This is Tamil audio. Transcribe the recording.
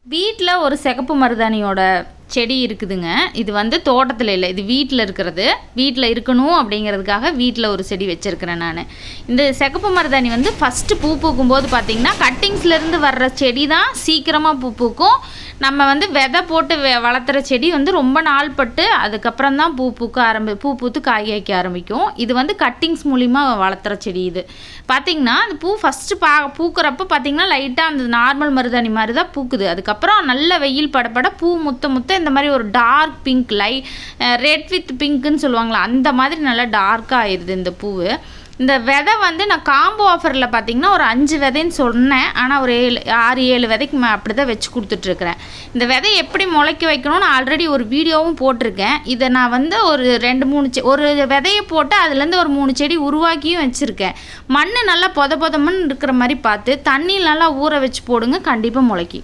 வீட்டில் ஒரு சிகப்பு மருதாணியோட செடி இருக்குதுங்க. இது வந்து தோட்டத்தில் இல்லை, இது வீட்டில் இருக்கிறது. வீட்டில் இருக்கணும் அப்படிங்கிறதுக்காக வீட்டில் ஒரு செடி வச்சுருக்கிறேன் நான். இந்த சிகப்பு மருதாணி வந்து ஃபஸ்ட்டு பூ பூக்கும்போது பார்த்திங்கன்னா கட்டிங்ஸ்லேருந்து வர்ற செடி தான் சீக்கிரமாக பூ பூக்கும். நம்ம வந்து விதை போட்டு வளர்த்துற செடி வந்து ரொம்ப நாள் பட்டு அதுக்கப்புறம் தான் பூ பூத்து காய் காய்க்க ஆரம்பிக்கும். இது வந்து கட்டிங்ஸ் மூலிமா வளர்த்துற செடி. இது பார்த்திங்கன்னா அந்த பூ ஃபஸ்ட்டு பூக்கிறப்ப பார்த்திங்கன்னா லைட்டாக அந்த நார்மல் மருதாணி மாதிரி தான் பூக்குது. அதுக்கப்புறம் நல்ல வெயில் படப்பட பூ முத்த இந்த மாதிரி ஒரு டார்க் பிங்க் ரெட் வித் பிங்க்குன்னு சொல்லுவாங்களா, அந்த மாதிரி நல்லா டார்க்காக ஆயிடுது இந்த பூவு. இந்த விதை வந்து நான் காம்போ ஆஃபரில் பார்த்திங்கன்னா ஒரு 5 விதைன்னு சொன்னேன். ஆனால் ஒரு 6-7 விதைக்கு அப்படி தான் வச்சு கொடுத்துட்ருக்குறேன். இந்த விதை எப்படி முளைக்க வைக்கணும்னு ஆல்ரெடி ஒரு வீடியோவும் போட்டிருக்கேன். இதை நான் வந்து ஒரு 2-3 ஒரு விதையை போட்டு அதுலேருந்து ஒரு 3 செடி உருவாக்கியும் வச்சுருக்கேன். மண் நல்லா பொதமன்னு இருக்கிற மாதிரி பார்த்து தண்ணியில் நல்லா ஊற வச்சு போடுங்க, கண்டிப்பாக முளைக்கி.